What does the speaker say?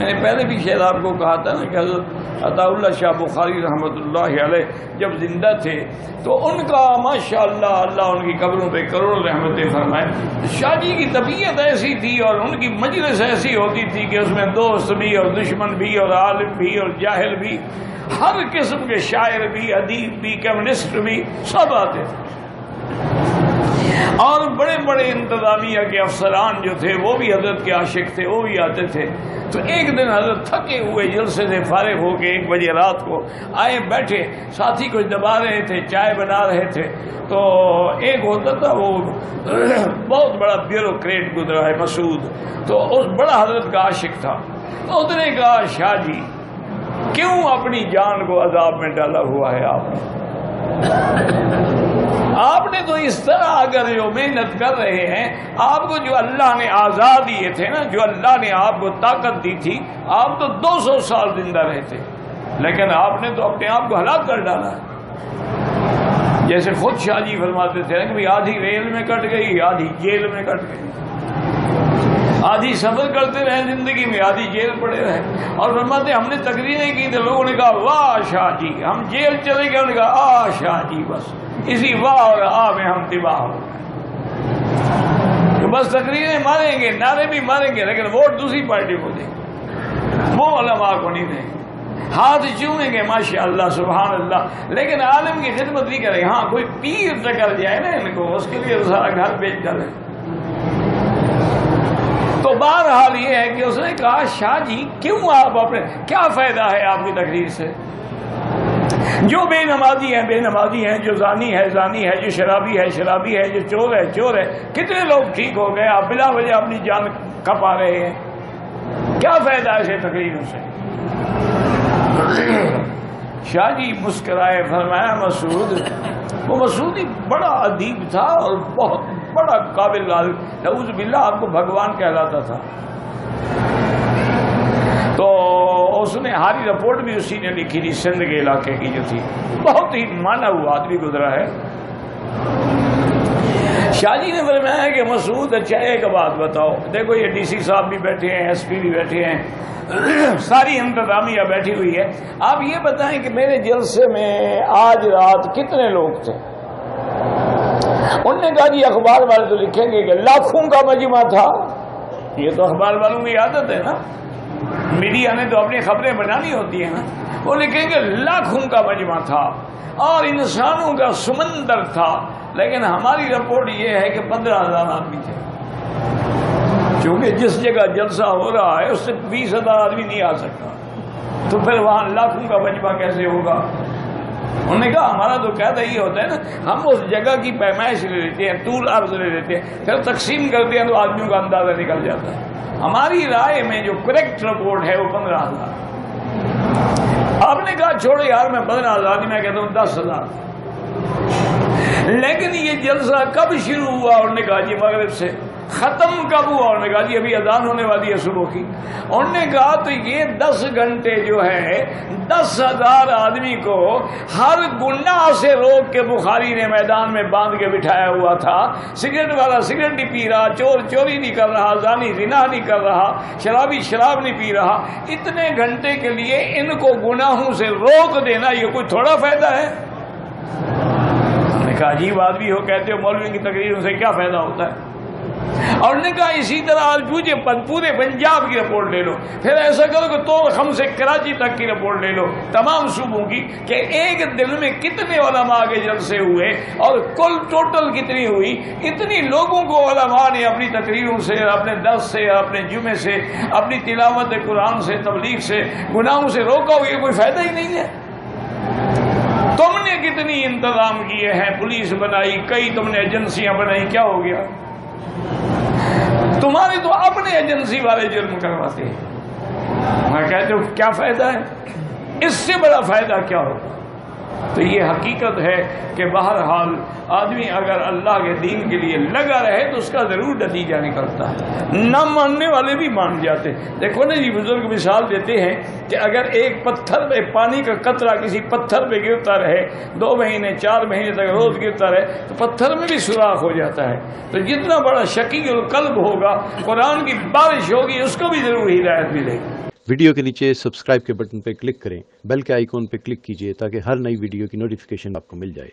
میں نے پہلے بھی شاید آپ کو کہا تھا نا کہ حضرت عطا اللہ شاہ بخاری رحمۃ اللہ علیہ جب زندہ تھے تو ان کا ماشاءاللہ اللہ ان کی قبروں پہ کروڑوں رحمتیں فرمائے. شاہ جی کی طبیعت ایسی تھی اور ان کی مجلس ایسی ہوتی تھی کہ اس میں دوست بھی اور دشمن بھی اور عالم بھی اور جاہل بھی، ہر قسم کے شاعر بھی، ادیب بھی، کمیونسٹ بھی، سب آتے تھے. اور بڑے بڑے انتظامیہ کے افسران جو تھے وہ بھی حضرت کے عاشق تھے، وہ بھی آتے تھے. تو ایک دن حضرت تھکے ہوئے جلسے سے فارغ ہو کے 1 بجے رات کو آئے، بیٹھے، ساتھی کچھ دبا رہے تھے، چائے بنا رہے تھے. تو ایک ہوتا تھا وہ بہت بڑا بیوروکریٹ گزرا ہے مسعود، تو اس بڑا حضرت کا عاشق تھا. تو اس نے کہا شاہ جی کیوں اپنی جان کو عذاب میں ڈالا ہوا ہے آپ نے تو اس طرح اگر جو محنت کر رہے ہیں، آپ کو جو اللہ نے آزاد دیے تھے نا، جو اللہ نے آپ کو طاقت دی تھی، آپ تو 200 سال زندہ رہتے، لیکن آپ نے تو اپنے آپ کو ہلاک کر ڈالا. جیسے خود شاہ جی فرماتے تھے کہ آدھی ریل میں کٹ گئی، آدھی جیل میں کٹ گئی، آدھی سفر کرتے رہے زندگی میں، آدھی جیل پڑے رہے. اور فرماتے ہم نے تقریریں کی تو لوگوں نے کہا واہ شاہ جی، ہم جیل چلے گئے، انہوں نے کہا آ شاہ جی، بس اسی واہ اور آ میں ہم تباہ ہو گئے. تو بس تقریریں ماریں گے، نعرے بھی ماریں گے، لیکن ووٹ دوسری پارٹی کو دیں گے، وہ علماء کو نہیں دیں گے. ہاتھ چومیں گے ماشاء اللہ سبحان اللہ، لیکن عالم کی خدمت نہیں کریں. ہاں کوئی پیر ٹکر جائے نا ان کو، اس کے لیے سارا گھر بیچ ڈالیں. تو بہرحال یہ ہے کہ اس نے کہا شاہ جی کیوں آپ اپنے، کیا فائدہ ہے آپ کی تقریر سے؟ جو بے نمازی ہیں بے نمازی ہیں، جو زانی ہے زانی ہے، جو شرابی ہے شرابی ہے، جو چور ہے چور ہے. کتنے لوگ ٹھیک ہو گئے، آپ بلا وجہ اپنی جان کھپا رہے ہیں، کیا فائدہ ایسے تقریروں سے؟ شاہ جی مسکرائے، فرمایا مسعود، وہ مسعود ہی بڑا ادیب تھا اور بہت بڑا قابل عالم، نعوذ باللہ آپ کو بھگوان کہلاتا تھا. تو اس نے ہاری رپورٹ بھی اسی نے لکھی تھی، سندھ کے علاقے کی جو تھی، بہت ہی مانا ہوا آدمی گزرا ہے. شاہ جی نے فرمایا کہ مسعود اچھا ایک بات بتاؤ، دیکھو یہ ڈی سی صاحب بھی بیٹھے ہیں، ایس پی بھی بیٹھے ہیں، ساری انتظامیہ بیٹھی ہوئی ہے، آپ یہ بتائیں کہ میرے جلسے میں آج رات کتنے لوگ تھے؟ انہوں نے کہا جی اخبار والے تو لکھیں گے کہ لاکھوں کا مجمع تھا. یہ تو اخبار والوں کی عادت ہے نا، میڈیا نے تو اپنی خبریں بنانی ہوتی ہیں نا. وہ لکھیں گے لاکھوں کا مجمع تھا اور انسانوں کا سمندر تھا، لیکن ہماری رپورٹ یہ ہے کہ 15,000 آدمی تھے. کیونکہ جس جگہ جلسہ ہو رہا ہے اس سے 20,000 آدمی نہیں آ سکتا، تو پھر وہاں لاکھوں کا مجمع کیسے ہوگا؟ انہوں نے کہا ہمارا تو قاعدہ یہ ہوتا ہے نا، ہم اس جگہ کی پیمائش لے لیتے ہیں، طول عرض لے لیتے ہیں، پھر تقسیم کرتے ہیں تو آدمیوں کا اندازہ نکل جاتا ہے. ہماری رائے میں جو کریکٹ رپورٹ ہے وہ 15,000. آپ نے کہا چھوڑو یار میں 15,000 نہیں، میں کہتا ہوں 10,000. لیکن یہ جلسہ کب شروع ہوا؟ انہوں نے کہا جی مغرب سے. ختم کب ہوا؟ انہوں نے کہا جی ابھی اذان ہونے والی ہے صبح کی. انہوں نے کہا تو یہ 10 گھنٹے جو ہے 10,000 آدمی کو ہر گناہ سے روک کے بخاری نے میدان میں باندھ کے بٹھایا ہوا تھا. سگریٹ والا سگریٹ نہیں پی رہا، چور چوری نہیں کر رہا، زانی زنا نہیں کر رہا، شرابی شراب نہیں پی رہا. اتنے گھنٹے کے لیے ان کو گناہوں سے روک دینا یہ کوئی تھوڑا فائدہ ہے؟ انہوں نے کہا عجیب آدمی ہو، کہتے ہو مولوی کی تقریروں سے کیا فائدہ ہوتا ہے؟ اور انہوں نے کہا اسی طرح آج پورے پنجاب کی رپورٹ لے لو، پھر ایسا کرو کہ توخم سے کراچی تک کی رپورٹ لے لو تمام صوبوں کی، کہ ایک دن میں کتنے علماء کے جلسے ہوئے اور کل ٹوٹل کتنی ہوئی. اتنی لوگوں کو علماء نے اپنی تقریروں سے، اپنے درس سے، اپنے جمعے سے، اپنی تلاوت قرآن سے، تبلیغ سے، گناہوں سے روکا ہو، یہ کوئی فائدہ ہی نہیں ہے. تم نے کتنی انتظام کیے ہیں، پولیس بنائی، کئی تم نے ایجنسیاں بنائی، کیا ہو گیا؟ تمہارے تو اپنے ایجنسی والے جرم کرواتے ہیں. میں کہتے ہوں کیا فائدہ ہے؟ اس سے بڑا فائدہ کیا ہوگا؟ تو یہ حقیقت ہے کہ بہرحال آدمی اگر اللہ کے دین کے لیے لگا رہے تو اس کا ضرور نتیجہ نکلتا ہے. نہ ماننے والے بھی مان جاتے. دیکھو نا جی بزرگ مثال دیتے ہیں کہ اگر ایک پتھر پہ پانی کا قطرہ کسی پتھر پہ گرتا رہے 2 مہینے 4 مہینے تک روز گرتا رہے تو پتھر میں بھی سوراخ ہو جاتا ہے. تو جتنا بڑا شقی القلب ہوگا، قرآن کی بارش ہوگی، اس کو بھی ضرور ہدایت ملے گی. ویڈیو کے نیچے سبسکرائب کے بٹن پہ کلک کریں، بیل کے آئیکن پہ کلک کیجئے تاکہ ہر نئی ویڈیو کی نوٹیفیکیشن آپ کو مل جائے۔